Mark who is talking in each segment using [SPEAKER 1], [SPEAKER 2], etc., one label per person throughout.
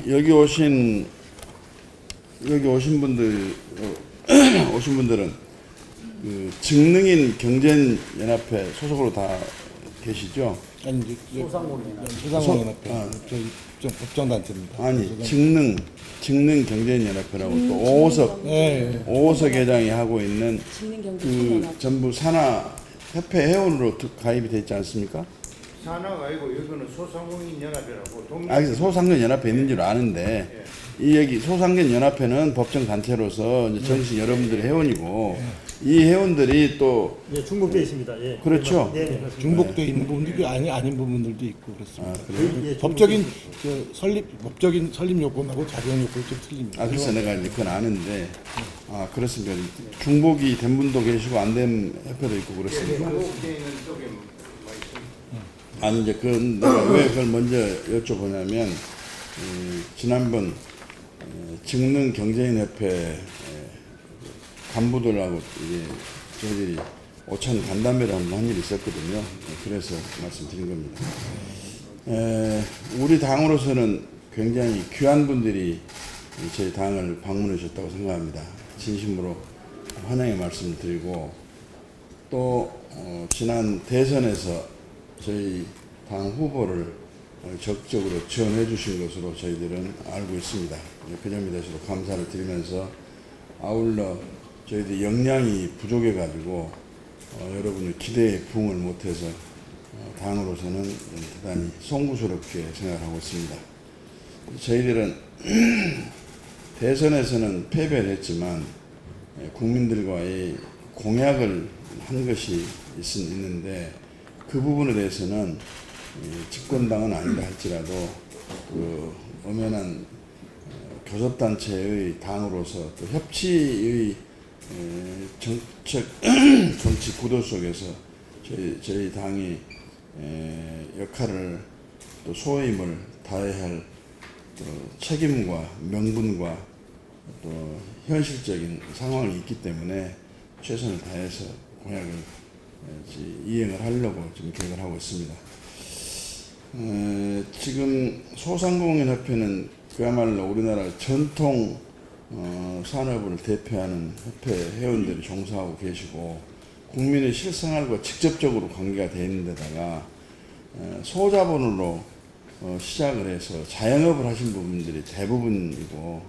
[SPEAKER 1] 여기 오신 분들은 그 직능인 경제연합회 소속으로 다 계시죠?
[SPEAKER 2] 아니 소상공인연합회 법정단체입니다.
[SPEAKER 1] 아니 직능 경제연합회라고 또 오호석 회장이 하고 있는 그 전부 산하 협회 회원으로 가입이 돼 있지 않습니까?
[SPEAKER 3] 산하가 아니고 여기는 소상공인 연합이라고.
[SPEAKER 1] 그래서 소상공 연합회 있는 줄 아는데 이 여기 소상공 연합회는 법정 단체로서 이제 전신 여러분들의 회원이고 이 회원들이 또
[SPEAKER 4] 예, 중복되어 있습니다. 예.
[SPEAKER 1] 그렇죠.
[SPEAKER 4] 네, 그렇습니다.
[SPEAKER 2] 중복돼 있는 부분도 아닌 부분들도 있고 그렇습니다.
[SPEAKER 4] 예,
[SPEAKER 2] 법적인 법적인 설립 요건하고 자격 요건이 좀 틀립니다.
[SPEAKER 1] 그래서 내가 이제 그건 아는데 그렇습니까? 중복이 된 분도 계시고 안 된 협회도 있고 그렇습니다.
[SPEAKER 3] 중복되어 있는 쪽에
[SPEAKER 1] 아니 이제 내가 왜 그걸 먼저 여쭤보냐면 지난번 직능 경제인협회 간부들하고 이제 저희들이 오천 간담회를 한 일이 있었거든요. 그래서 말씀드린 겁니다. 우리 당으로서는 굉장히 귀한 분들이 저희 당을 방문해 주셨다고 생각합니다. 진심으로 환영의 말씀을 드리고 또 지난 대선에서 저희 당 후보를 적극적으로 지원해 주신 것으로 저희들은 알고 있습니다. 그 점에 대해서도 감사를 드리면서 아울러 저희들 역량이 부족해 가지고 여러분의 기대에 부응을 못해서 당으로서는 대단히 송구스럽게 생각하고 있습니다. 저희들은 대선에서는 패배를 했지만 국민들과의 공약을 한 것이 있는데 그 부분에 대해서는 집권당은 아니다 할지라도 그 엄연한 교섭단체의 당으로서 또 협치의 정치 구도 속에서 저희 당이 역할을 또 소임을 다해야 할 또 책임과 명분과 또 현실적인 상황이 있기 때문에 최선을 다해서 공약을 이행을 하려고 지금 계획을 하고 있습니다. 지금 소상공인협회는 그야말로 우리나라 전통 산업을 대표하는 협회 회원들이 종사하고 계시고 국민의 실생활과 직접적으로 관계가 되어 있는 데다가 소자본으로 시작을 해서 자영업을 하신 부분들이 대부분이고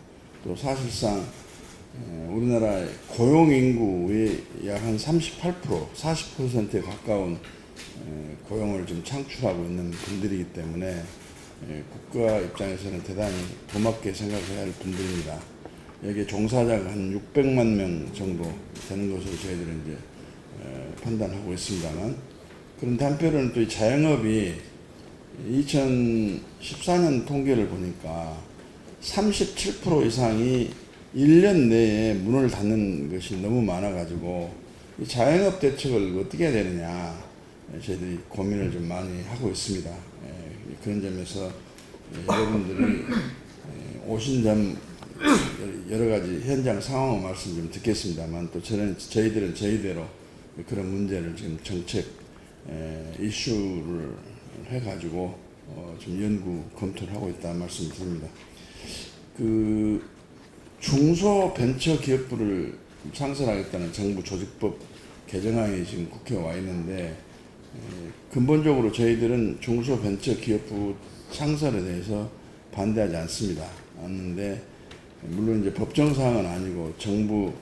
[SPEAKER 1] 또 사실상 우리나라의 고용인구의 약 한 38%, 40%에 가까운 고용을 좀 창출하고 있는 분들이기 때문에 국가 입장에서는 대단히 고맙게 생각해야 할 분들입니다. 여기에 종사자가 한 600만 명 정도 되는 것으로 저희들은 이제 판단하고 있습니다만, 그런데 한편으로는 또 이 자영업이 2014년 통계를 보니까 37% 이상이 1년 내에 문을 닫는 것이 너무 많아가지고 이 자영업 대책을 어떻게 해야 되느냐 저희들이 고민을 좀 많이 하고 있습니다. 그런 점에서 여러분들이 오신 점 여러 가지 현장 상황 말씀 좀 듣겠습니다만 또 저희들은 저희대로 그런 문제를 지금 정책 이슈를 해가지고 좀 연구 검토를 하고 있다는 말씀을 드립니다. 그 중소벤처기업부를 창설하겠다는 정부 조직법 개정안이 지금 국회에 와 있는데 근본적으로 저희들은 중소벤처기업부 창설에 대해서 반대하지 않는데 물론 이제 법정사항은 아니고 정부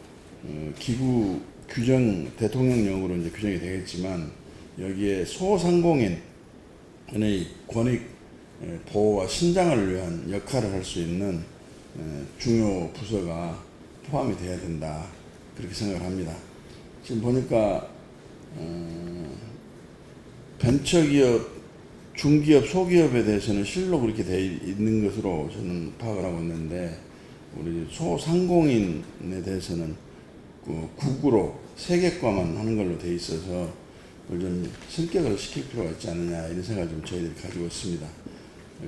[SPEAKER 1] 기구 규정 대통령령으로 이제 규정이 되겠지만 여기에 소상공인의 권익 보호와 신장을 위한 역할을 할 수 있는 중요 부서가 포함이 돼야 된다 그렇게 생각을 합니다. 지금 보니까 벤처기업, 중기업, 소기업에 대해서는 실로 그렇게 되어 있는 것으로 저는 파악을 하고 있는데 우리 소상공인에 대해서는 그 국으로 세계화만 하는 걸로 되어 있어서 그걸 좀 성격을 시킬 필요가 있지 않느냐 이런 생각을 좀 저희들이 가지고 있습니다.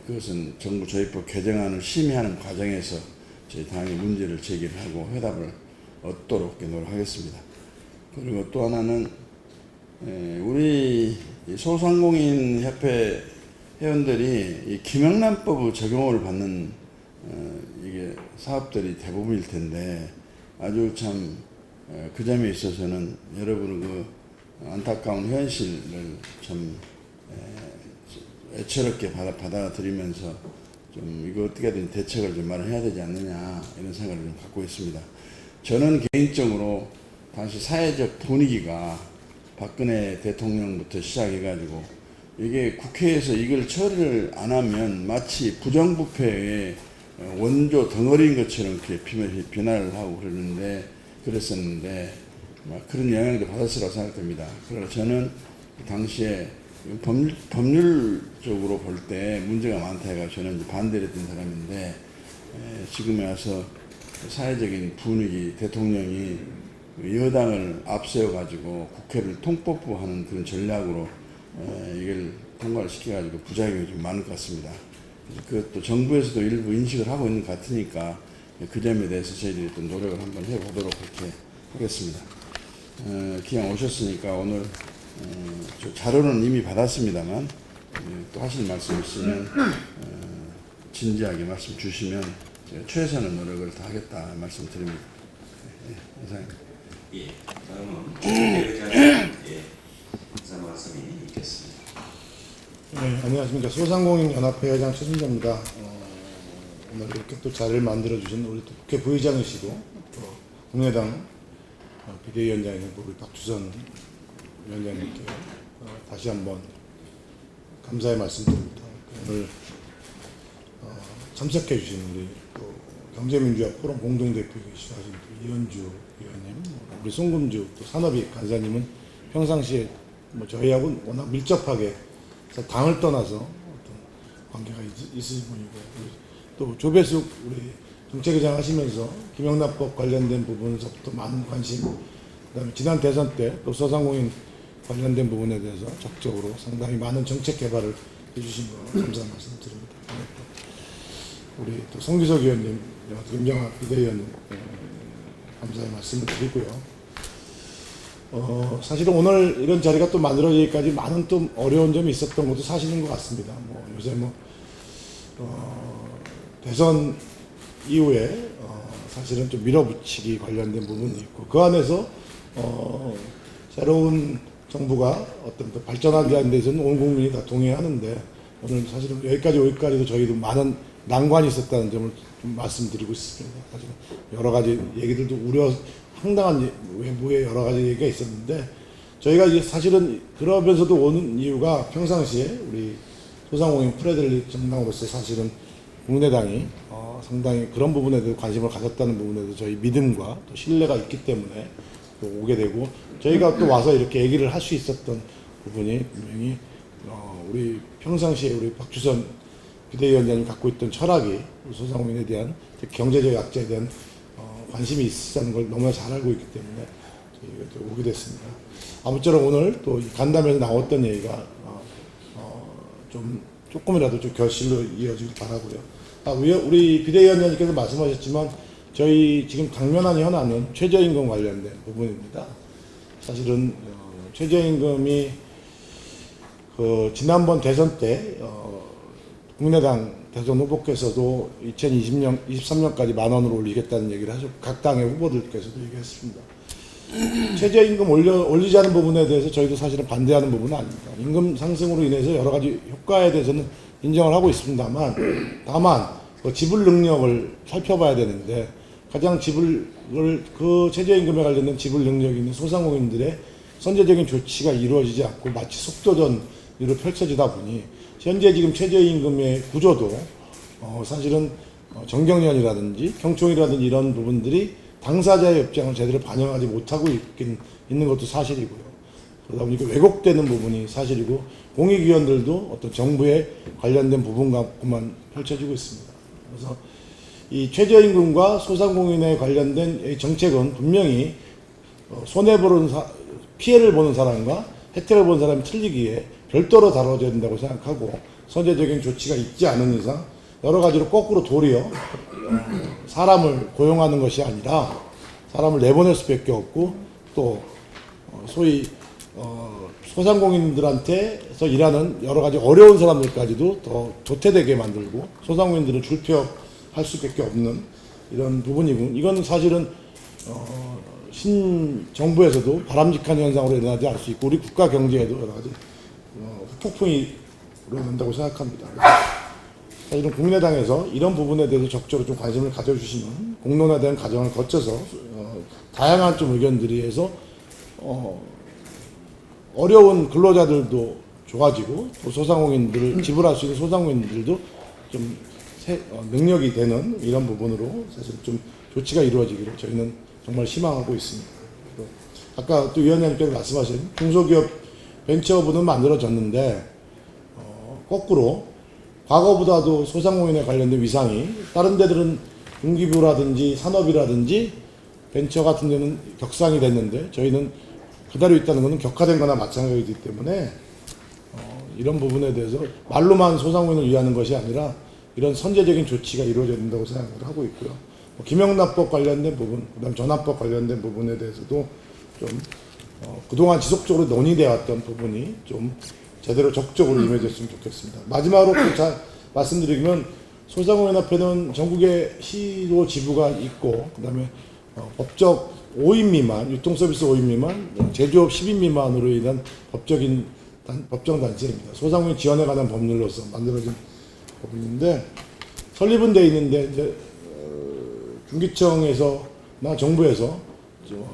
[SPEAKER 1] 그것은 정부 조직법 개정안을 심의하는 과정에서 저희 당이 문제를 제기하고 해답을 얻도록 노력하겠습니다. 그리고 또 하나는 우리 소상공인 협회 회원들이 이 김영란법 적용을 받는 이게 사업들이 대부분일 텐데 아주 참 그 점에 있어서는 여러분의 그 안타까운 현실을 참 애처롭게 받아들이면서 좀 이거 어떻게든 대책을 좀 마련해야 되지 않느냐 이런 생각을 좀 갖고 있습니다. 저는 개인적으로 당시 사회적 분위기가 박근혜 대통령부터 시작해가지고 이게 국회에서 이걸 처리를 안 하면 마치 부정부패의 원조 덩어리인 것처럼 이렇게 비난을 하고 그랬었는데 그런 영향도 받았으라고 생각됩니다. 그래서 저는 당시에 법률적으로 볼 때 문제가 많다 해가 저는 이제 반대를 했던 사람인데 지금에 와서 사회적인 분위기, 대통령이 여당을 앞세워 가지고 국회를 통법부하는 그런 전략으로 이걸 통과를 시켜가지고 부작용이 좀 많을 것 같습니다. 그것도 정부에서도 일부 인식을 하고 있는 것 같으니까 그 점에 대해서 저희들이 또 노력을 한번 해보도록 그렇게 하겠습니다. 기왕 오셨으니까 오늘 자료는 이미 받았습니다만 또 하실 말씀 있으면 진지하게 말씀 주시면 제가 최선의 노력을 다하겠다 말씀드립니다. 이상입니다.
[SPEAKER 4] 예, 다음은 대표자님 인사 말씀이 있겠습니다.
[SPEAKER 2] 네, 안녕하십니까. 소상공인 연합회 회장 최순자입니다. 오늘 이렇게 또 자리를 만들어 주신 우리 또 국회 부의장이시고 또 국민의당 비대위원장인 우리 박주선 위원장님께 다시 한번 감사의 말씀드립니다. 오늘 참석해 주신 우리 또 경제민주화 포럼 공동대표이시신 이현주 의원님, 우리 송금주 또 산업위 간사님은 평상시에 뭐 저희하고 워낙 밀접하게 당을 떠나서 어떤 관계가 있으신 분이고, 또 조배숙 우리 정책의장 하시면서 김영란법 관련된 부분에서부터 많은 관심, 그다음에 지난 대선 때 또 소상공인 관련된 부분에 대해서 적극적으로 상당히 많은 정책 개발을 해주신 거 감사한 말씀 드립니다. 우리 또 송기석 의원님, 김정학 비대위원님 감사의 말씀을 드리고요. 사실은 오늘 이런 자리가 또 만들어지기까지 많은 또 어려운 점이 있었던 것도 사실인 것 같습니다. 뭐 요새 대선 이후에 사실은 좀 밀어붙이기 관련된 부분이 있고, 그 안에서 새로운 정부가 어떤 또 발전하기 위한 데서는 온 국민이 다 동의하는데, 오늘 사실은 여기까지 오기까지도 저희도 많은 난관이 있었다는 점을 좀 말씀드리고 싶습니다. 사실 여러 가지 얘기들도 황당한 외부의 여러 가지 얘기가 있었는데, 저희가 이제 사실은 그러면서도 오는 이유가 평상시에 우리 소상공인 프레들리 정당으로서 사실은 국민의당이 상당히 그런 부분에 대해서 관심을 가졌다는 부분에 대해서 저희 믿음과 또 신뢰가 있기 때문에 또 오게 되고, 저희가 또 와서 이렇게 얘기를 할 수 있었던 부분이 분명히 우리 평상시에 우리 박주선 비대위원장이 갖고 있던 철학이 소상공인에 대한 경제적 약자에 대한 관심이 있다는 걸 너무나 잘 알고 있기 때문에 저희가 또 오게 됐습니다. 아무쪼록 오늘 또 간담회에서 나왔던 얘기가 조금이라도 좀 결실로 이어지길 바라고요. 우리 비대위원장님께서 말씀하셨지만 저희 지금 당면한 현안은 최저임금 관련된 부분입니다. 사실은 최저임금이 지난번 대선 때 국민의당 대선 후보께서도 2023년까지 10,000원으로 올리겠다는 얘기를 하셨고, 각 당의 후보들께서도 얘기했습니다. 최저임금 올리자는 부분에 대해서 저희도 사실은 반대하는 부분은 아닙니다. 임금 상승으로 인해서 여러 가지 효과에 대해서는 인정을 하고 있습니다만, 다만 지불 능력을 살펴봐야 되는데, 가장 그 최저임금에 관련된 지불 능력이 있는 소상공인들의 선제적인 조치가 이루어지지 않고 마치 속도전으로 펼쳐지다 보니 현재 지금 최저임금의 구조도 사실은 정경련이라든지 경총이라든지 이런 부분들이 당사자의 입장을 제대로 반영하지 못하고 있는 것도 사실이고요. 그러다 보니까 왜곡되는 부분이 사실이고, 공익위원들도 어떤 정부에 관련된 부분 갖고만 펼쳐지고 있습니다. 그래서 이 최저임금과 소상공인에 관련된 이 정책은 분명히 피해를 보는 사람과 혜택을 보는 사람이 틀리기에 별도로 다뤄져야 된다고 생각하고, 선제적인 조치가 있지 않은 이상 여러 가지로 거꾸로 도리어 사람을 고용하는 것이 아니라 사람을 내보낼 수밖에 없고, 또 소위 소상공인들한테서 일하는 여러 가지 어려운 사람들까지도 더 도태되게 만들고 소상공인들은 줄폐업할 수밖에 없는 이런 부분이고 이건 사실은 신정부에서도 바람직한 현상으로 일어나지 않을 수 있고 우리 국가 경제에도 여러 가지 폭풍이 일어난다고 생각합니다. 사실은 국민의당에서 이런 부분에 대해서 적극적으로 좀 관심을 가져주시면 공론화에 대한 과정을 거쳐서 다양한 좀 의견들이 해서 어려운 근로자들도 좋아지고 또 소상공인들을 지불할 수 있는 소상공인들도 좀 능력이 되는 이런 부분으로 사실 좀 조치가 이루어지기를 저희는 정말 희망하고 있습니다. 아까 또 위원장님께서 말씀하신 중소기업 벤처업은 만들어졌는데 거꾸로 과거보다도 소상공인에 관련된 위상이 다른 데들은 중기부라든지 산업이라든지 벤처 같은 데는 격상이 됐는데 저희는 그대로 있다는 것은 격화된 거나 마찬가지이기 때문에 이런 부분에 대해서 말로만 소상공인을 위하는 것이 아니라 이런 선제적인 조치가 이루어져야 된다고 생각을 하고 있고요. 김영란법 관련된 부분, 그다음 전환법 관련된 부분에 대해서도 좀 그동안 지속적으로 논의되어 왔던 부분이 좀 제대로 적극적으로 임해졌으면 좋겠습니다. 마지막으로 또 말씀드리면 소상공인협회는 전국에 시도 지부가 있고 그다음에 법적 5인 미만, 유통서비스 5인 미만, 제조업 10인 미만으로 인한 법정 단체입니다. 소상공인 지원에 관한 법률로서 만들어진 법인인데 설립은 돼 있는데 이제 중기청에서나 정부에서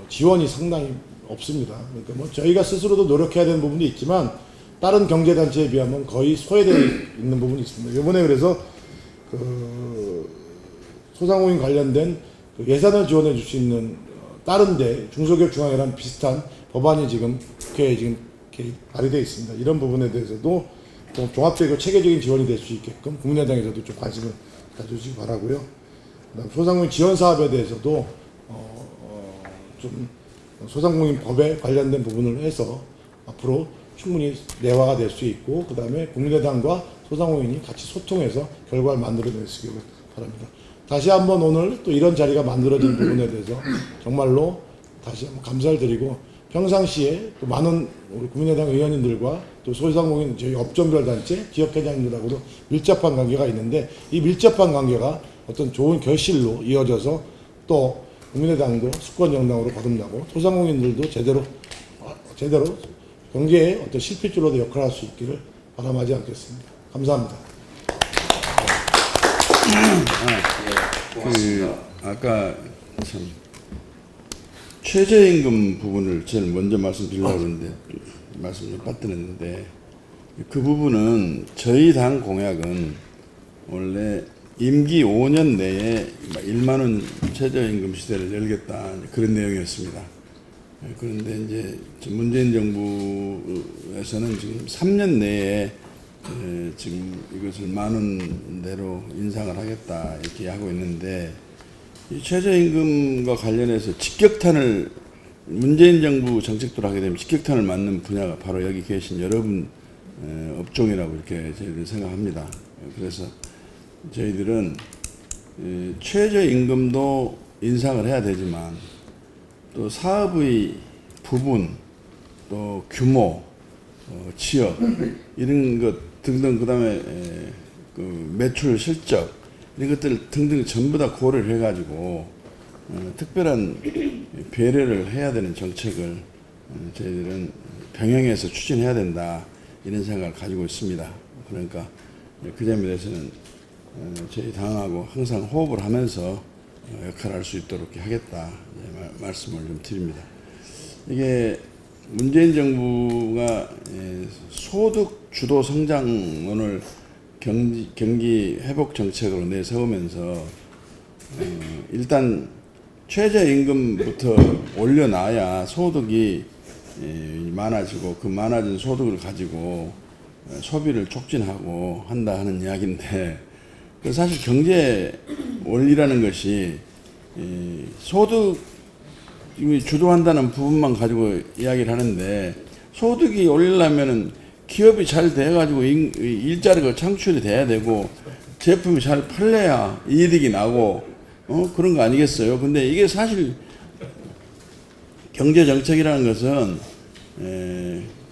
[SPEAKER 2] 지원이 상당히 없습니다. 그러니까 뭐 저희가 스스로도 노력해야 되는 부분도 있지만 다른 경제단체에 비하면 거의 소외되어 있는 부분이 있습니다. 이번에 그래서 소상공인 관련된 예산을 지원해 줄 수 있는 다른 데 중소기업 중앙회랑 비슷한 법안이 지금 국회에 지금 발의되어 있습니다. 이런 부분에 대해서도 좀 종합적이고 체계적인 지원이 될 수 있게끔 국민의당에서도 좀 관심을 가져주시기 바라고요. 그다음 소상공인 지원 사업에 대해서도 좀 소상공인 법에 관련된 부분을 해서 앞으로 충분히 내화가 될 수 있고 그다음에 국민의당과 소상공인이 같이 소통해서 결과를 만들어낼 수 있기를 바랍니다. 다시 한번 오늘 또 이런 자리가 만들어진 부분에 대해서 정말로 다시 한번 감사를 드리고 평상시에 또 많은 우리 국민의당 의원님들과 또 소상공인 저희 업종별 단체 지역회장님들하고도 밀접한 관계가 있는데 이 밀접한 관계가 어떤 좋은 결실로 이어져서 또 국민의당도 수권 정당으로 거듭나고 소상공인들도 제대로 경제의 어떤 실핏줄로도 역할할 수 있기를 바람하지 않겠습니다. 감사합니다.
[SPEAKER 1] 아까 참 최저임금 부분을 제일 먼저 말씀드리려고 그러는데 말씀을 빠뜨렸는데 그 부분은 저희 당 공약은 원래 임기 5년 내에 1만 원 최저임금 시대를 열겠다 그런 내용이었습니다. 그런데 이제 문재인 정부에서는 지금 3년 내에 지금 이것을 1만 원대로 인상을 하겠다 이렇게 하고 있는데 이 최저임금과 관련해서 직격탄을 문재인 정부 정책대로 하게 되면 직격탄을 맞는 분야가 바로 여기 계신 여러분 업종이라고 이렇게 저희들은 생각합니다. 그래서 저희들은 최저임금도 인상을 해야 되지만 또 사업의 부분, 또 규모, 취업 이런 것 등등 그다음에 그 매출 실적 이런 것들 등등 전부 다 고려를 해가지고 특별한 배려를 해야 되는 정책을 저희들은 병행해서 추진해야 된다 이런 생각을 가지고 있습니다. 그러니까 그 점에 대해서는 저희 당하고 항상 호흡을 하면서 역할을 할 수 있도록 하겠다 말씀을 좀 드립니다. 이게 문재인 정부가 소득 주도 성장론을 경기 회복 정책으로 내세우면서 일단 최저임금부터 올려놔야 소득이 많아지고 그 많아진 소득을 가지고 소비를 촉진하고 한다 하는 이야기인데 사실 경제 원리라는 것이 소득이 주도한다는 부분만 가지고 이야기를 하는데 소득이 올리려면은 기업이 잘 돼가지고 일자리가 창출이 돼야 되고 제품이 잘 팔려야 이득이 나고 그런 거 아니겠어요? 근데 이게 사실 경제 정책이라는 것은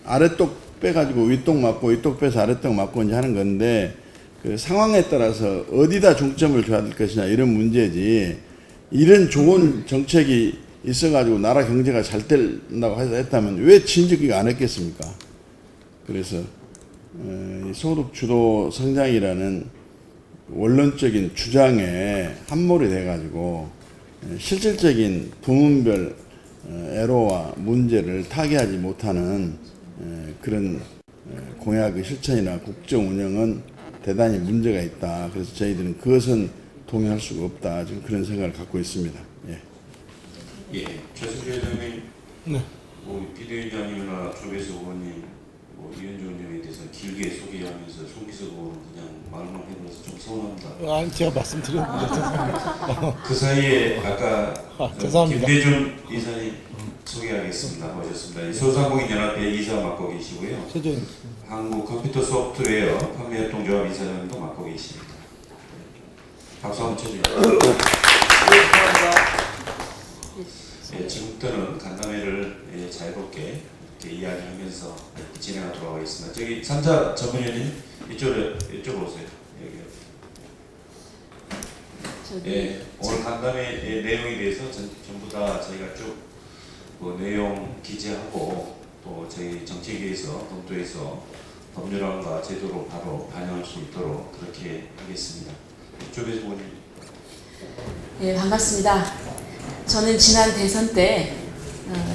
[SPEAKER 1] 아래똑 빼가지고 윗똑 맞고 윗똑 빼서 아래똑 맞고 이제 하는 건데 그 상황에 따라서 어디다 중점을 줘야 될 것이냐 이런 문제지 이런 좋은 정책이 있어가지고 나라 경제가 잘 된다고 했다면 왜 진즉기가 안 했겠습니까? 그래서 이 소득 주도 성장이라는 원론적인 주장에 함몰이 돼가지고 실질적인 부문별 애로와 문제를 타개하지 못하는 그런 공약의 실천이나 국정 운영은 대단히 문제가 있다. 그래서 저희들은 그것은 동의할 수가 없다. 지금 그런 생각을 갖고 있습니다. 예.
[SPEAKER 4] 예, 최순실 회장님,
[SPEAKER 2] 네.
[SPEAKER 4] 뭐 비대위원장님이나 조배수 의원님, 뭐 이현주 의원님에 대해서 길게 소개하면서 송기석 의원은 그냥 말만 해버려서 좀 서운합니다.
[SPEAKER 2] 아니, 제가 말씀드렸는데 죄송합니다.
[SPEAKER 4] 그 사이에 아까
[SPEAKER 2] 죄송합니다.
[SPEAKER 4] 김대중 이사님 소개하겠습니다. 오셨습니다. 소상공인 연합회 이사 맡고 계시고요.
[SPEAKER 2] 최저임
[SPEAKER 4] 한국 컴퓨터 소프트웨어 판매협동조합 이사장님도 맡고 계십니다. 박수 한번 쳐주세요. 예, 지금부터는 간담회를 자유롭게 이렇게 이야기하면서 진행하도록 하겠습니다. 저기 3자 전문위원님 이쪽으로 오세요. 여기. 예, 오늘 간담회 내용에 대해서 전부 다 저희가 쭉 그 내용 기재하고 또 저희 정책위에서 검토해서 법률안과 제도로 바로 반영할 수 있도록 그렇게 하겠습니다. 조배수 의원님.
[SPEAKER 5] 네, 반갑습니다. 저는 지난 대선 때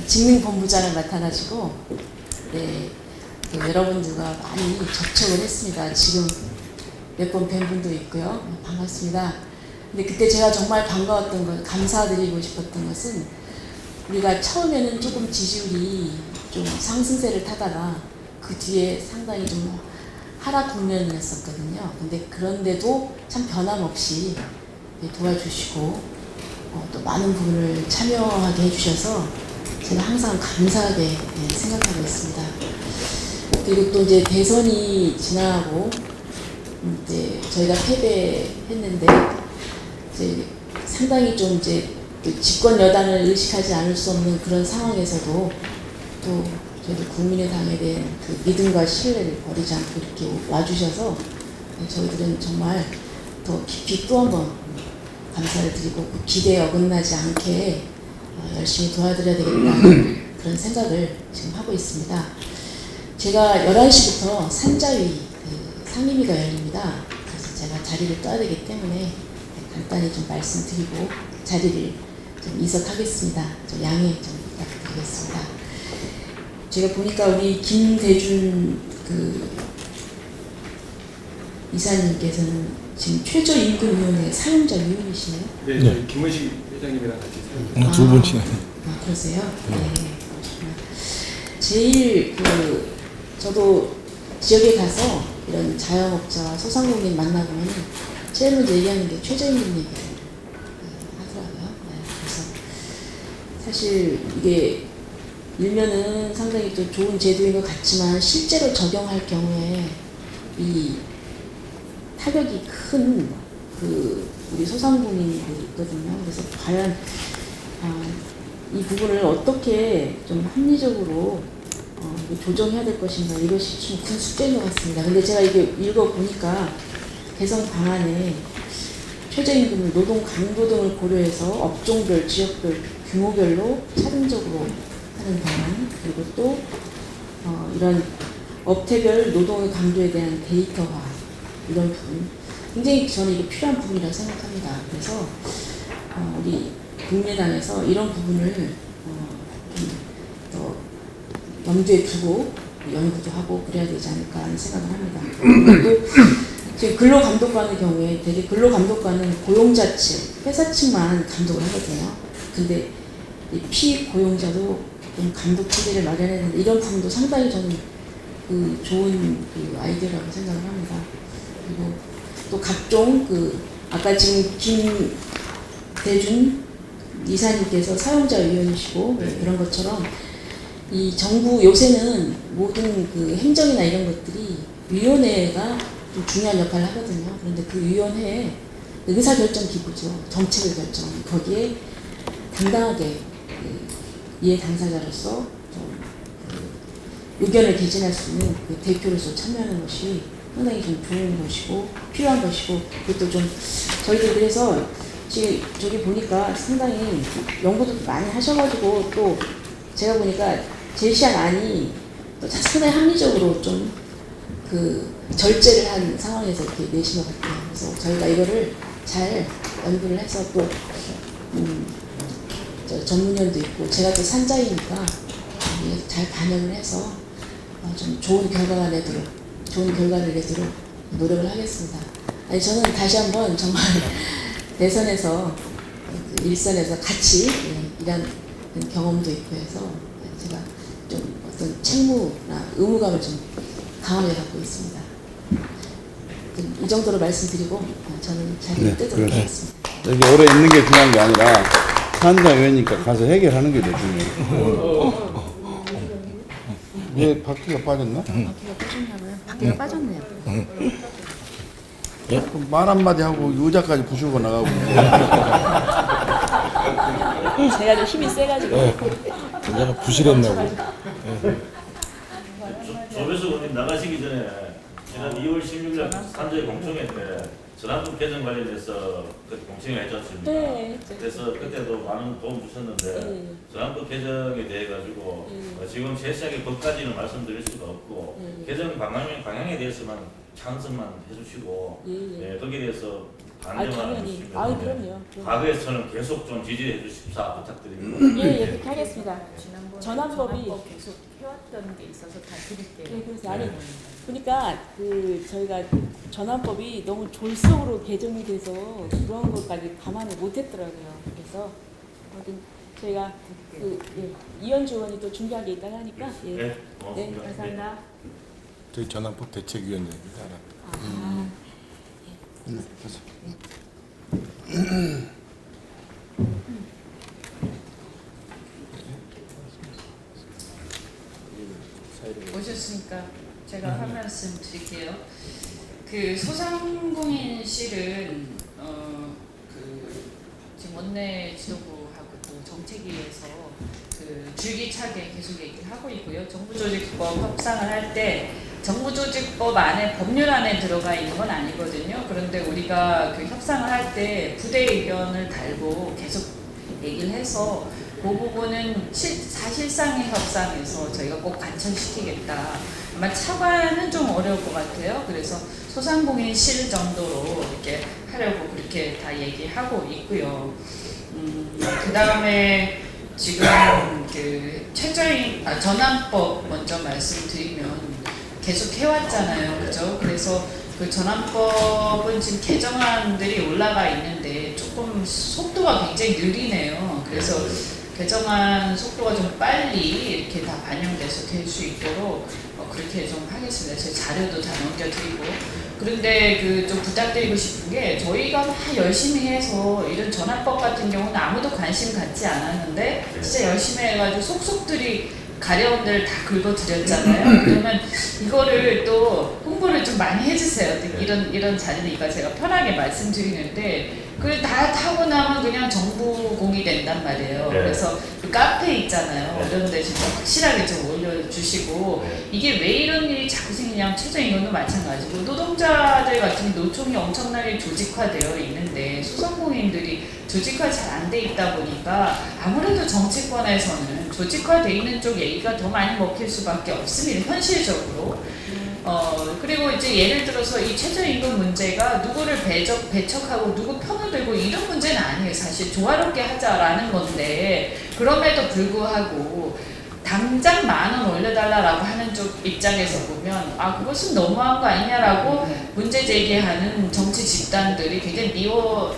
[SPEAKER 5] 직능본부장을 맡아가지고 여러분들과 많이 접촉을 했습니다. 지금 몇 번 뵌 분도 있고요. 반갑습니다. 근데 그때 제가 정말 반가웠던 것, 감사드리고 싶었던 것은 우리가 처음에는 조금 지지율이 좀 상승세를 타다가 그 뒤에 상당히 좀 하락 국면이었었거든요. 근데 그런데도 참 변함없이 도와주시고 또 많은 부분을 참여하게 해주셔서 제가 항상 감사하게 생각하고 있습니다. 그리고 또 이제 대선이 지나고 이제 저희가 패배했는데 이제 상당히 좀 이제 집권 여당을 의식하지 않을 수 없는 그런 상황에서도 또 저희도 국민의당에 대한 그 믿음과 신뢰를 버리지 않고 이렇게 와주셔서 저희들은 정말 더 깊이 또 한 번 감사를 드리고 그 기대에 어긋나지 않게 열심히 도와드려야 되겠다는 그런 생각을 지금 하고 있습니다. 제가 11시부터 산자위 상임위가 열립니다. 그래서 제가 자리를 떠야 되기 때문에 간단히 좀 말씀드리고 자리를 좀 이석하겠습니다. 좀 양해 좀 부탁드리겠습니다. 제가 보니까 우리 김대중 이사님께서는 지금 최저임금위원회 사용자 위원이시네요.
[SPEAKER 6] 네, 저희 김원식 회장님이랑 같이 사용자.
[SPEAKER 2] 두 분씩.
[SPEAKER 5] 그러세요? 네. 그렇구나. 제일 저도 지역에 가서 이런 자영업자와 소상공인 만나보면 제일 먼저 얘기하는 게 최저임금 얘기를 하더라고요. 그래서 사실 이게 일면은 상당히 또 좋은 제도인 것 같지만 실제로 적용할 경우에 이 타격이 큰 우리 소상공인들이 있거든요. 그래서 과연 이 부분을 어떻게 좀 합리적으로 조정해야 될 것인가, 이것이 좀 큰 숙제인 것 같습니다. 근데 제가 이게 읽어보니까 개선 방안에 최저임금을 노동 강도 등을 고려해서 업종별, 지역별, 규모별로 차등적으로 하는 방안, 그리고 또 이런 업태별 노동의 강도에 대한 데이터화, 이런 부분 굉장히 저는 이게 필요한 부분이라고 생각합니다. 그래서 우리 국민의당에서 이런 부분을 좀 더 염두에 두고 연구도 하고 그래야 되지 않을까 하는 생각을 합니다. 또 지금 근로감독관의 경우에 되게 근로감독관은 고용자 측, 회사 측만 감독을 하거든요. 근데 이 피고용자도 좀 감독 체계를 마련해야 되는데 이런 부분도 상당히 저는 좋은 아이디어라고 생각을 합니다. 그리고 또 각종 아까 지금 김대중 이사님께서 사용자위원이시고 이런 것처럼 이 정부 요새는 모든 행정이나 이런 것들이 위원회가 좀 중요한 역할을 하거든요. 그런데 그 위원회에 의사결정 기구죠. 정책을 결정하는 거기에 당당하게 이해 당사자로서 좀 의견을 개진할 수 있는 그 대표로서 참여하는 것이 상당히 좀 좋은 것이고 필요한 것이고 그것도 좀 저희들 그래서 지금 저기 보니까 상당히 연구도 많이 하셔가지고 또 제가 보니까 제시한 안이 또 상당히 합리적으로 좀 그 절제를 한 상황에서 이렇게 내신 것 같아요. 그래서 저희가 이거를 잘 연구를 해서 또 저 전문위원도 있고 제가 또 산자이니까 잘 반영을 해서 좀 좋은 결과를 내도록 노력을 하겠습니다. 아니 저는 다시 한번 정말 대선에서 일선에서 같이 일한 경험도 있고 해서 제가 좀 어떤 책무나 의무감을 좀 강하게 갖고 있습니다. 이 정도로 말씀드리고 저는 잘 뜨도록 하겠습니다.
[SPEAKER 1] 여기 오래 있는 게 중요한 게 아니라 산자 의원이니까 가서 해결하는 게 더 중요해요. 왜 바퀴가 빠졌나?
[SPEAKER 5] 바퀴가 빠졌나봐요. 바퀴가 빠졌네요.
[SPEAKER 1] 그럼 말 한마디 하고 의자까지 부수고 나가고.
[SPEAKER 5] 제가 좀 힘이 세가지고.
[SPEAKER 2] 내가 부실했나 보다.
[SPEAKER 7] 조배수 의원님 나가시기 전에 지난 2월 16일 산자의 공청회 때 전환법 개정 관련해서 그 공청회 해줬습니다.
[SPEAKER 5] 네.
[SPEAKER 7] 그래서 그때도 많은 도움 주셨는데 전환법 개정에 대해 가지고 지금 세세하게 법까지는 말씀드릴 수가 없고 개정 방향에 대해서만 찬성만 해주시고 거기에 대해서 반대만 해주시면
[SPEAKER 5] 그럼요.
[SPEAKER 7] 과거에서는 계속 좀 지지해 주십사 부탁드립니다.
[SPEAKER 5] 예, 그렇게 하겠습니다. 전환법이
[SPEAKER 8] 계속 해왔던 게 있어서 다 드릴게요.
[SPEAKER 5] 네, 그래서 아니 그러니까 그 저희가 전환법이 너무 졸속으로 개정이 돼서 그런 것까지 감안을 못했더라고요. 그래서 아무튼 저희가 이현주 의원이 또 준비한 게 있다고 하니까
[SPEAKER 7] 네,
[SPEAKER 5] 네,
[SPEAKER 7] 고맙습니다.
[SPEAKER 5] 감사합니다.
[SPEAKER 2] 저희 전환법 대책위원장입니다.
[SPEAKER 8] 오셨으니까 제가 한 말씀 드릴게요. 그 소상공인 실은 지금 원내 지도부하고 또 정책위에서 그 줄기차게 계속 얘기를 하고 있고요. 정부조직법 협상을 할 때 정부조직법 안에 법률 안에 들어가 있는 건 아니거든요. 그런데 우리가 그 협상을 할 때 부대 의견을 달고 계속 얘기를 해서 그 부분은 사실상의 협상에서 저희가 꼭 관철시키겠다. 아마 차관은 좀 어려울 것 같아요. 그래서 소상공인 실 정도로 이렇게 하려고 그렇게 다 얘기하고 있고요. 그 다음에 지금 그 전환법 먼저 말씀드리면 계속 해왔잖아요. 그죠? 그래서 그 전환법은 지금 개정안들이 올라가 있는데 조금 속도가 굉장히 느리네요. 그래서 개정안 속도가 좀 빨리 이렇게 다 반영돼서 될 수 있도록 그렇게 좀 하겠습니다. 제 자료도 다 넘겨드리고. 그런데 그 좀 부탁드리고 싶은 게 저희가 막 열심히 해서 이런 전환법 같은 경우는 아무도 관심 갖지 않았는데 진짜 열심히 해가지고 속속들이 가려운 데를 다 긁어드렸잖아요. 그러면 이거를 또 홍보를 좀 많이 해주세요. 이런 자리니까 제가 편하게 말씀드리는데 그걸 다 타고 나면 그냥 정부공이 된단 말이에요. 그래서 그 카페 있잖아요. 이런 데 진짜 확실하게 좀 올려주시고 이게 왜 이런 일이 자꾸 생기냐면 최저임금도 마찬가지고 노동자들 같은 노총이 엄청나게 조직화되어 있는데 소상공인들이 조직화 잘 안 돼 있다 보니까 아무래도 정치권에서는 조직화돼 있는 쪽 얘기가 더 많이 먹힐 수밖에 없습니다. 현실적으로. 그리고 이제 예를 들어서 이 최저임금 문제가 누구를 배척하고 누구 편을 들고 이런 문제는 아니에요. 사실 조화롭게 하자라는 건데 그럼에도 불구하고 당장 10,000원 올려달라고 하는 쪽 입장에서 보면 그것은 너무한 거 아니냐라고 문제 제기하는 정치 집단들이 굉장히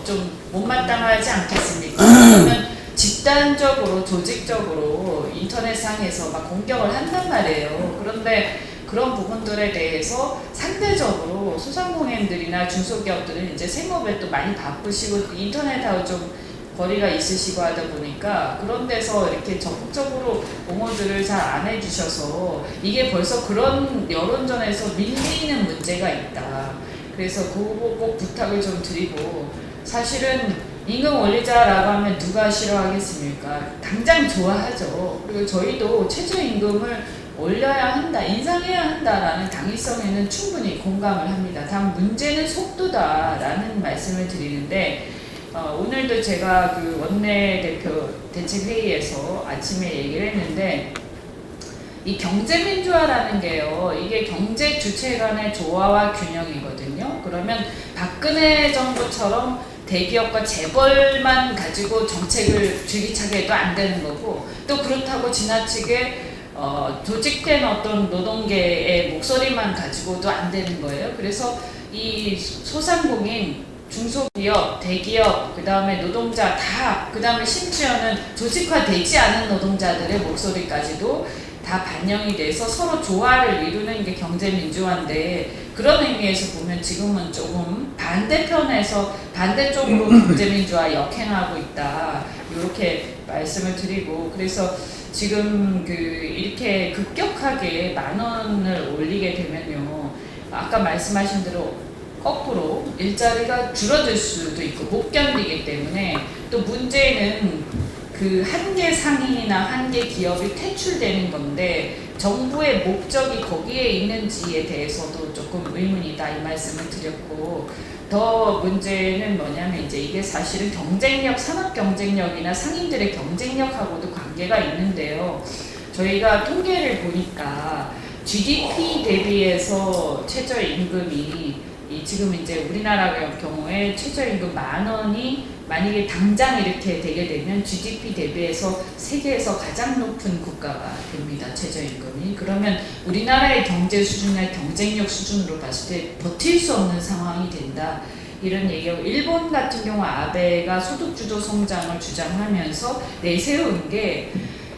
[SPEAKER 8] 좀 못마땅하지 않겠습니까? 그러면 집단적으로 조직적으로 인터넷상에서 막 공격을 한단 말이에요. 그런데 그런 부분들에 대해서 상대적으로 소상공인들이나 중소기업들은 이제 생업에 또 많이 바쁘시고 인터넷하고 좀 거리가 있으시고 하다 보니까 그런 데서 이렇게 적극적으로 옹호들을 잘 안 해주셔서 이게 벌써 그런 여론전에서 밀리는 문제가 있다. 그래서 그거 꼭 부탁을 좀 드리고 사실은 임금 올리자라고 하면 누가 싫어하겠습니까? 당장 좋아하죠. 그리고 저희도 최저임금을 올려야 한다, 인상해야 한다라는 당위성에는 충분히 공감을 합니다. 다만 문제는 속도다라는 말씀을 드리는데 오늘도 제가 그 원내대표 대책회의에서 아침에 얘기를 했는데 이 경제민주화라는 게요, 이게 경제 주체 간의 조화와 균형이거든요. 그러면 박근혜 정부처럼 대기업과 재벌만 가지고 정책을 줄기차게 해도 안 되는 거고, 또 그렇다고 지나치게 조직된 어떤 노동계의 목소리만 가지고도 안 되는 거예요. 그래서 이 소상공인, 중소기업, 대기업, 그 다음에 노동자 다, 그 다음에 심지어는 조직화되지 않은 노동자들의 목소리까지도 다 반영이 돼서 서로 조화를 이루는 게 경제민주화인데, 그런 의미에서 보면 지금은 조금 반대편에서 반대쪽으로 경제민주화 역행하고 있다, 이렇게 말씀을 드리고, 그래서 지금 이렇게 급격하게 10,000원을 올리게 되면요, 아까 말씀하신 대로 거꾸로 일자리가 줄어들 수도 있고 못 견디기 때문에, 또 문제는 그 한계 상인이나 한계 기업이 퇴출되는 건데 정부의 목적이 거기에 있는지에 대해서도 조금 의문이다, 이 말씀을 드렸고, 더 문제는 뭐냐면 이제 이게 사실은 경쟁력, 산업 경쟁력이나 상인들의 경쟁력하고도 관계가 있는데요. 저희가 통계를 보니까 GDP 대비해서 최저임금이 지금 이제 우리나라 경우에 최저임금 10,000원이 만약에 당장 이렇게 되게 되면 GDP 대비해서 세계에서 가장 높은 국가가 됩니다, 최저임금이. 그러면 우리나라의 경제 수준이나 경쟁력 수준으로 봤을 때 버틸 수 없는 상황이 된다, 이런 얘기하고, 일본 같은 경우 아베가 소득주도 성장을 주장하면서 내세운 게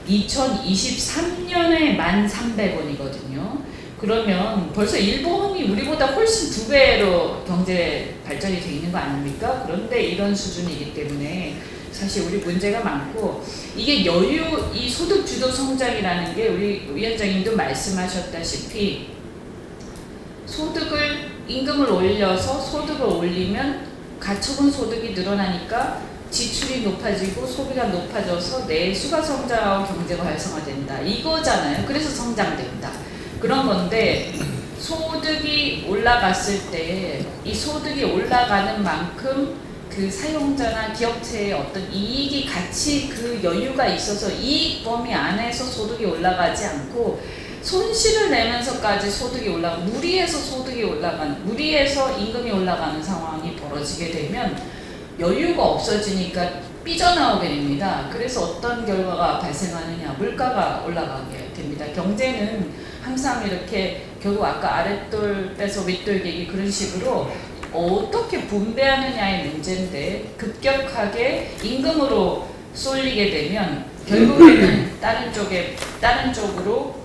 [SPEAKER 8] 2023년에 1,300원이거든요. 그러면 벌써 일본이 우리보다 훨씬 2배로 경제 발전이 돼 있는 거 아닙니까? 그런데 이런 수준이기 때문에 사실 우리 문제가 많고, 이게 이 소득 주도 성장이라는 게 우리 위원장님도 말씀하셨다시피 임금을 올려서 소득을 올리면 가처분 소득이 늘어나니까 지출이 높아지고 소비가 높아져서 내수가 성장하고 경제가 활성화된다, 이거잖아요. 그래서 성장된다, 그런 건데, 소득이 올라갔을 때 이 소득이 올라가는 만큼 그 사용자나 기업체의 어떤 이익이 같이 그 여유가 있어서 이익 범위 안에서 소득이 올라가지 않고 손실을 내면서까지 소득이 무리해서 무리해서 임금이 올라가는 상황이 벌어지게 되면 여유가 없어지니까 삐져나오게 됩니다. 그래서 어떤 결과가 발생하느냐, 물가가 올라가게 됩니다. 경제는 항상 이렇게 결국 아까 아랫돌 빼서 윗돌 개기 그런 식으로 어떻게 분배하느냐의 문제인데, 급격하게 임금으로 쏠리게 되면 결국에는 다른 쪽으로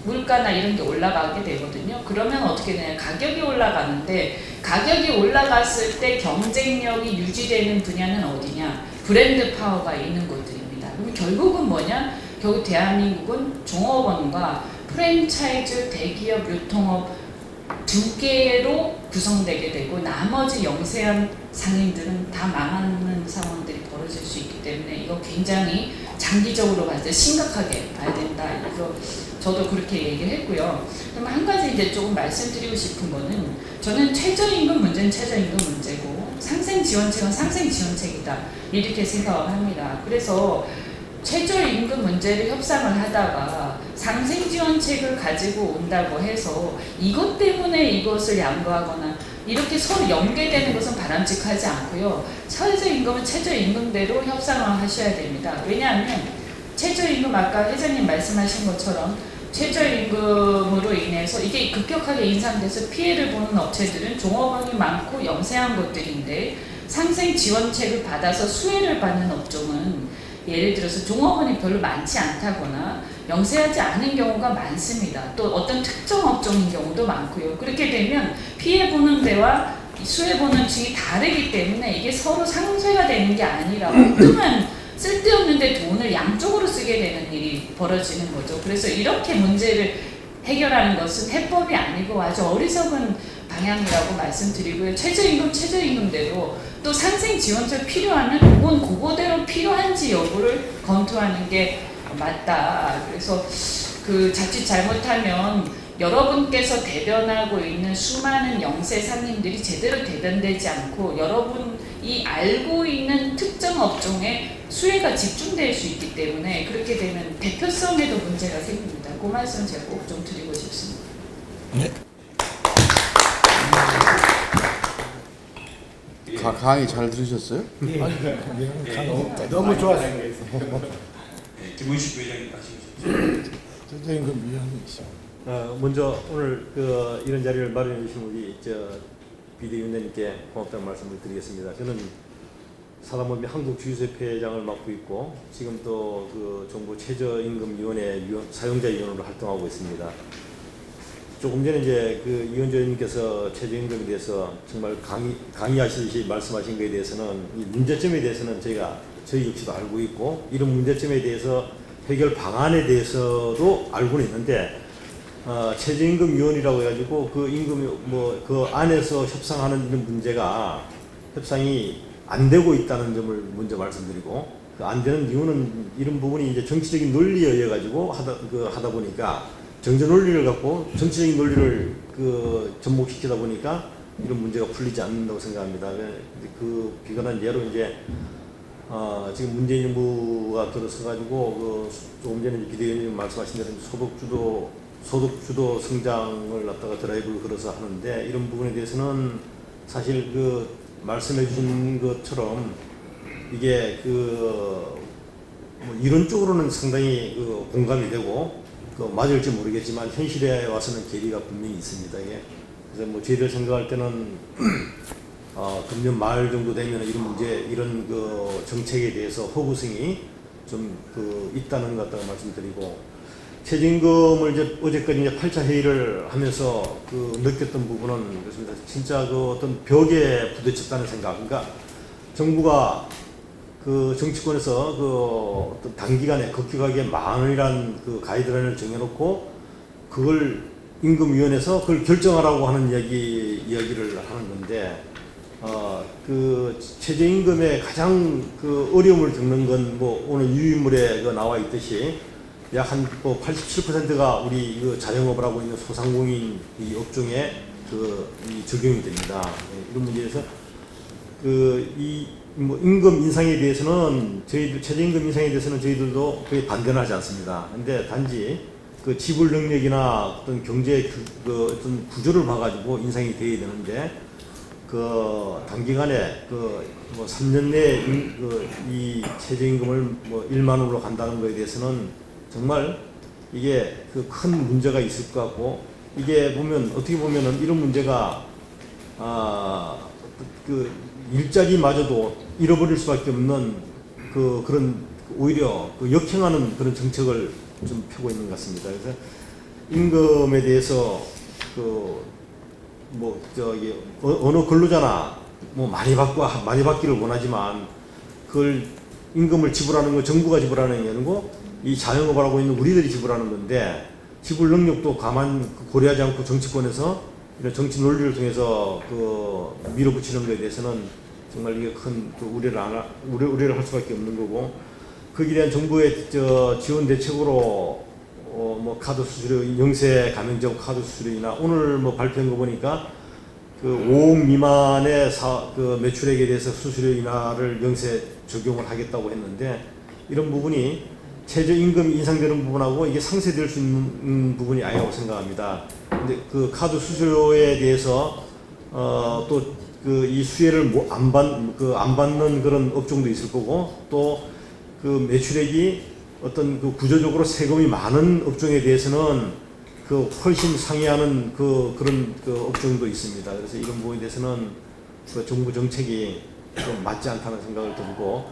[SPEAKER 8] 물가나 이런 게 올라가게 되거든요. 그러면 어떻게 되냐, 가격이 올라가는데, 가격이 올라갔을 때 경쟁력이 유지되는 분야는 어디냐, 브랜드 파워가 있는 곳들입니다. 그럼 결국은 뭐냐, 결국 대한민국은 종업원과 프랜차이즈, 대기업, 유통업 2개로 구성되게 되고 나머지 영세한 상인들은 다 망하는 상황들이 벌어질 수 있기 때문에 이거 굉장히 장기적으로 봤을 때 심각하게 봐야 된다, 이거 저도 그렇게 얘기를 했고요. 그럼 한 가지 이제 조금 말씀드리고 싶은 거는, 저는 최저임금 문제는 최저임금 문제고 상생지원책은 상생지원책이다, 이렇게 생각을 합니다. 그래서 최저임금 문제를 협상을 하다가 상생지원책을 가지고 온다고 해서 이것 때문에 이것을 양보하거나 이렇게 서로 연계되는 것은 바람직하지 않고요. 최저임금은 최저임금대로 협상을 하셔야 됩니다. 왜냐하면 최저임금, 아까 회장님 말씀하신 것처럼 최저임금으로 인해서 이게 급격하게 인상돼서 피해를 보는 업체들은 종업원이 많고 영세한 것들인데, 상생지원책을 받아서 수혜를 받는 업종은 예를 들어서 종업원이 별로 많지 않다거나 영세하지 않은 경우가 많습니다. 또 어떤 특정 업종인 경우도 많고요. 그렇게 되면 피해보는 데와 수혜보는 층이 다르기 때문에 이게 서로 상쇄가 되는 게 아니라 엉뚱한 쓸데없는데 돈을 양쪽으로 쓰게 되는 일이 벌어지는 거죠. 그래서 이렇게 문제를 해결하는 것은 해법이 아니고 아주 어리석은 방향이라고 말씀드리고요. 최저임금대로, 또 상생지원책 필요하면 그건 그거대로 필요한지 여부를 검토하는 게 맞다. 그래서 그 자칫 잘못하면 여러분께서 대변하고 있는 수많은 영세 상인들이 제대로 대변되지 않고 여러분이 알고 있는 특정 업종에 수혜가 집중될 수 있기 때문에 그렇게 되면 대표성에도 문제가 생깁니다. 그 말씀 제가 꼭 좀 드리고 싶습니다.
[SPEAKER 1] 강의 잘 들으셨어요?
[SPEAKER 2] 너무 좋았어요.
[SPEAKER 4] 김문식 부회장님 하시죠.
[SPEAKER 2] 최저임금 위원이시죠.
[SPEAKER 6] 먼저 오늘 이런 자리를 마련해 주신 우리 비대위원장님께 고맙다는 말씀을 드리겠습니다. 저는 사단법인 한국주유소협회장을 맡고 있고 지금 또 정부 최저임금위원회 사용자위원으로 활동하고 있습니다. 조금 전에 이제 위원장님께서 최저임금에 대해서 정말 강의하시듯이 말씀하신 것에 대해서는 이 문제점에 대해서는 저희 역시도 알고 있고 이런 문제점에 대해서 해결 방안에 대해서도 알고는 있는데 최저임금위원이라고 해가지고 그 임금이 그 안에서 협상하는 이런 문제가 협상이 안 되고 있다는 점을 먼저 말씀드리고 그 안 되는 이유는 이런 부분이 이제 정치적인 논리에 의해 가지고 하다 보니까 정치 논리를 갖고 정치적인 논리를 접목시키다 보니까 이런 문제가 풀리지 않는다고 생각합니다. 그 비관한 예로 이제 지금 문재인 정부가 들어서 가지고 조금 전에 비대위원님 말씀하신 대로 소득주도 성장을 갖다가 드라이브를 걸어서 하는데 이런 부분에 대해서는 사실 말씀해 주신 것처럼 이게 이론적으로는 상당히 공감이 되고 맞을지 모르겠지만 현실에 와서는 괴리가 분명히 있습니다. 이게 그래서 저희들 생각할 때는 금년 말 정도 되면 이런 정책에 대해서 허구성이 좀 있다는 것 같다고 말씀드리고 최저임금을 이제 어제까지 이제 8차 회의를 하면서 느꼈던 부분은 그렇습니다. 진짜 어떤 벽에 부딪혔다는 생각. 그러니까 정부가 정치권에서 어떤 단기간에 급격하게 10,000원이란 가이드라인을 정해놓고 그걸 임금위원회에서 그걸 결정하라고 하는 이야기를 하는 건데 최저임금의 가장 어려움을 겪는 건 오늘 유인물에 나와 있듯이 약 한 87%가 우리 자영업을 하고 있는 소상공인 이 업종에 적용이 됩니다. 이런 문제에서 임금 인상에 대해서는 최저임금 인상에 대해서는 저희들도 거의 반대는 하지 않습니다. 근데 단지 지불 능력이나 어떤 경제 어떤 구조를 봐가지고 인상이 돼야 되는데 단기간에 3년 내에 이 최저임금을 1만 원으로 간다는 것에 대해서는 정말 이게 큰 문제가 있을 것 같고 이게 어떻게 보면은 이런 문제가 일자리마저도 잃어버릴 수밖에 없는 그런 오히려 역행하는 그런 정책을 좀 펴고 있는 것 같습니다. 그래서 임금에 대해서 어느 근로자나 많이 받기를 원하지만 그걸 임금을 지불하는 거 정부가 지불하는 게 아니고 이 자영업을 하고 있는 우리들이 지불하는 건데 지불 능력도 고려하지 않고 정치권에서 이런 정치 논리를 통해서 밀어붙이는 것에 대해서는 정말 이게 큰 우려를 할 수밖에 없는 거고 거기에 대한 정부의 지원 대책으로 카드 수수료 영세 가맹점 카드 수수료이나 오늘 발표한 거 보니까 5억 미만의 매출액에 대해서 수수료 인하를 영세 적용을 하겠다고 했는데 이런 부분이 최저임금이 인상되는 부분하고 이게 상쇄될 수 있는 부분이 아니라고 생각합니다. 근데 카드 수수료에 대해서 또 이 수혜를 안 받는 그런 업종도 있을 거고 또 매출액이 어떤 구조적으로 세금이 많은 업종에 대해서는 훨씬 상회하는 그런 업종도 있습니다. 그래서 이런 부분에 대해서는 정부 정책이 좀 맞지 않다는 생각을 들고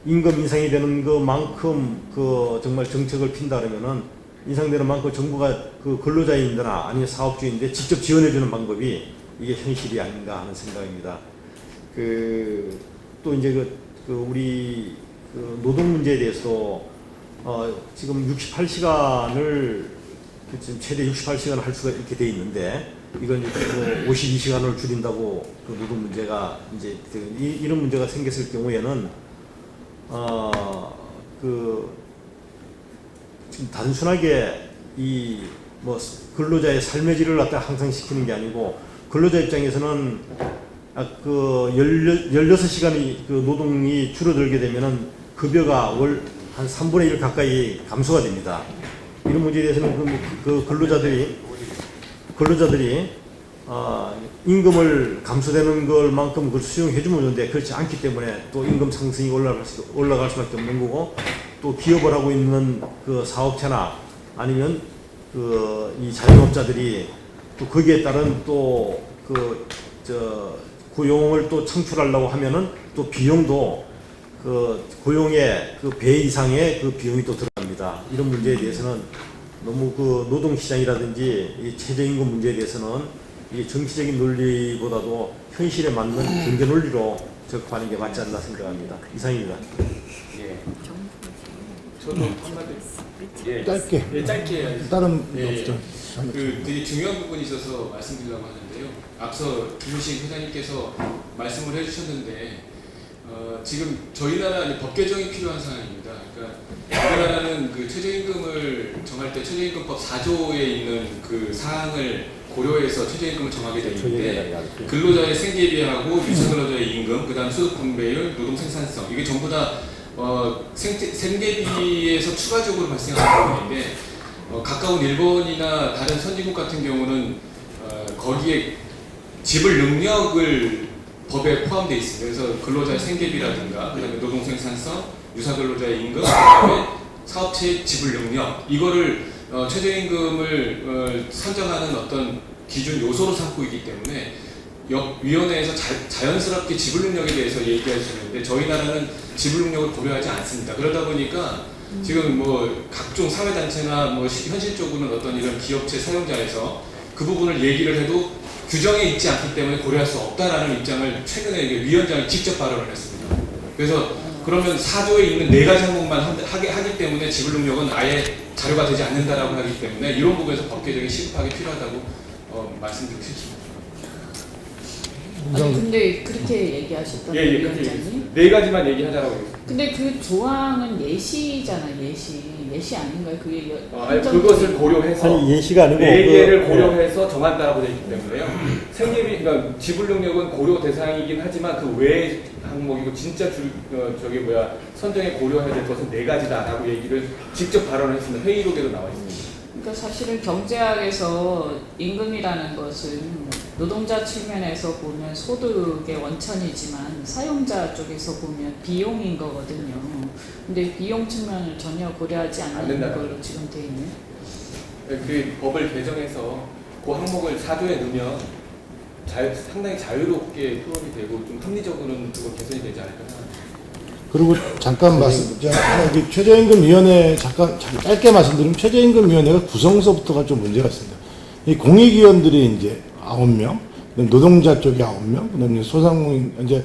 [SPEAKER 6] 임금 인상이 되는 것만큼 정말 정책을 핀다 그러면은 인상되는 만큼 정부가 근로자인들이나 아니면 사업주인데 직접 지원해주는 방법이 이게 현실이 아닌가 하는 생각입니다. 또 이제 우리 노동 문제에 대해서 지금 68시간을 지금 최대 68시간을 할 수가 이렇게 돼 있는데 이건 52시간을 줄인다고 노동 문제가 이제 이런 문제가 생겼을 경우에는 지금 단순하게 이 뭐 근로자의 삶의 질을 갖다 향상시키는 게 아니고 근로자 입장에서는 그 16시간이 그 노동이 줄어들게 되면은 급여가 월 한 3분의 1 가까이 감소가 됩니다. 이런 문제에 대해서는 그 근로자들이 임금을 감소되는 걸만큼 그걸 수용해 주면 좋은데 그렇지 않기 때문에 또 임금 상승이 올라갈 수밖에 없는 거고, 또 기업을 하고 있는 그 사업체나 아니면 그 이 자영업자들이 또 거기에 따른 또 고용을 또 창출하려고 하면은 또 비용도 그 고용의 그 배 이상의 그 비용이 또 들어갑니다. 이런 문제에 대해서는 너무 그 노동시장이라든지 이 최저임금 문제에 대해서는 이 정치적인 논리보다도 현실에 맞는 경제 논리로 접근하는 게 맞지 않나 생각합니다. 이상입니다.
[SPEAKER 9] 예. 저도 한마디. 예.
[SPEAKER 2] 짧게.
[SPEAKER 9] 예, 짧게.
[SPEAKER 2] 다른
[SPEAKER 9] 예.
[SPEAKER 2] 없죠.
[SPEAKER 9] 그 되게 중요한 부분이 있어서 말씀드리려고 하는데요. 앞서 김우식 회장님께서 말씀을 해주셨는데 지금 저희 나라는 법 개정이 필요한 상황입니다. 그러니까 우리나라는 그 최저임금을 정할 때 최저임금법 4조에 있는 그 사항을 고려해서 최저임금을 정하게 되어 있는데 근로자의 생계비하고 유사근로자의 임금, 그다음 소득 분배율, 노동 생산성 이게 전부 다 생계비에서 추가적으로 발생하는 부분인데 가까운 일본이나 다른 선진국 같은 경우는 거기에 지불 능력을 법에 포함되어 있습니다. 그래서 근로자의 생계비라든가 그다음에 노동 생산성, 유사 근로자의 임금, 그다음에 사업체의 지불 능력 이거를 최저임금을 선정하는 어떤 기준 요소로 삼고 있기 때문에 위원회에서 자연스럽게 지불 능력에 대해서 얘기하시는데 저희 나라는 지불 능력을 고려하지 않습니다. 그러다 보니까 지금 뭐 각종 사회단체나 뭐 현실적으로는 어떤 이런 기업체 사용자에서 그 부분을 얘기를 해도 규정에 있지 않기 때문에 고려할 수 없다라는 입장을 최근에 위원장이 직접 발언을 했습니다. 그래서 그러면 4조에 있는 4가지 항목만 하기 때문에 지불 능력은 아예 자료가 되지 않는다라고 하기 때문에 이런 부분에서 법 개정이 시급하게 필요하다고 말씀드리고 싶습니다.
[SPEAKER 5] 아니 근데 그렇게 얘기하셨던 위원장님?
[SPEAKER 9] 4가지만 얘기하자라고.
[SPEAKER 5] 근데 그 조항은 예시잖아, 예시 아닌가요? 그게
[SPEAKER 9] 아니, 그것을 고려해서
[SPEAKER 6] 아니 예시가 아니고
[SPEAKER 9] 4개를 고려해서 정한다라고 되어 있기 때문에요. 생계비, 그러니까 지불 능력은 고려 대상이긴 하지만 그 외의 항목이고 진짜 선정에 고려해야 될 것은 4가지다라고 얘기를 직접 발언을 했습니다. 회의록에도 나와 있습니다.
[SPEAKER 5] 그러니까 사실은 경제학에서 임금이라는 것은 노동자 측면에서 보면 소득의 원천이지만 사용자 쪽에서 보면 비용인 거거든요. 근데 비용 측면을 전혀 고려하지 않는 걸로 지금 돼 있네요.
[SPEAKER 9] 그 법을 개정해서 그 항목을 4조에 넣으면 상당히 자유롭게 토론이 되고 좀 합리적으로는 그거 개선이 되지 않을까 생각합니다.
[SPEAKER 2] 그리고 잠깐 최저임금위원회 잠깐 짧게 말씀드리면 최저임금위원회가 구성서부터가 좀 문제가 있습니다. 이 공익위원들이 이제 9명, 노동자 쪽이 9명, 그다음에 소상공인 이제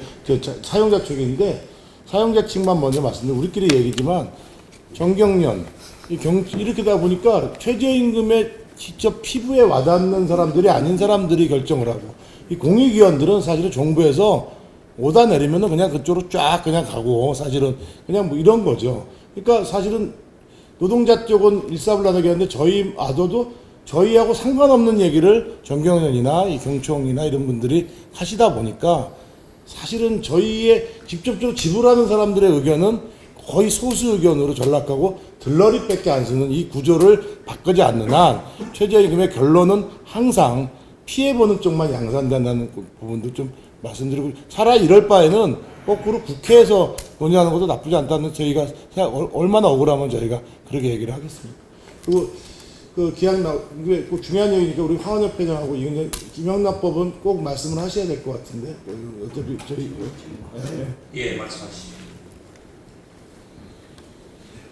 [SPEAKER 2] 사용자 쪽인데 사용자 측만 먼저 말씀드리면 우리끼리 얘기지만 정경련 이렇게 다 보니까 최저임금에 직접 피부에 와닿는 사람들이 아닌 사람들이 결정을 하고 이 공익위원들은 사실은 정부에서 오다 내리면은 그냥 그쪽으로 쫙 그냥 가고 사실은 그냥 뭐 이런 거죠. 그러니까 사실은 노동자 쪽은 일사불란하게 하는데 저희 아도도 저희하고 상관없는 얘기를 정경련이나 이 경총이나 이런 분들이 하시다 보니까 사실은 저희의 직접적으로 지불하는 사람들의 의견은 거의 소수 의견으로 전락하고 들러리밖에 안 쓰는 이 구조를 바꾸지 않는 한 최저임금의 결론은 항상 피해보는 쪽만 양산된다는 부분도 좀 말씀드리고 차라리 이럴 바에는 거꾸로 국회에서 논의하는 것도 나쁘지 않다는 저희가 얼마나 억울하면 저희가 그렇게 얘기를 하겠습니다. 그리고 그 꼭 중요한 얘기니까 우리 황원엽 회장하고 김영란법은 꼭 말씀을 하셔야 될 것 같은데 어차피 저희
[SPEAKER 4] 예, 말씀하시죠.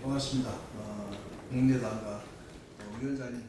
[SPEAKER 10] 반갑습니다. 국민의당과 위원장님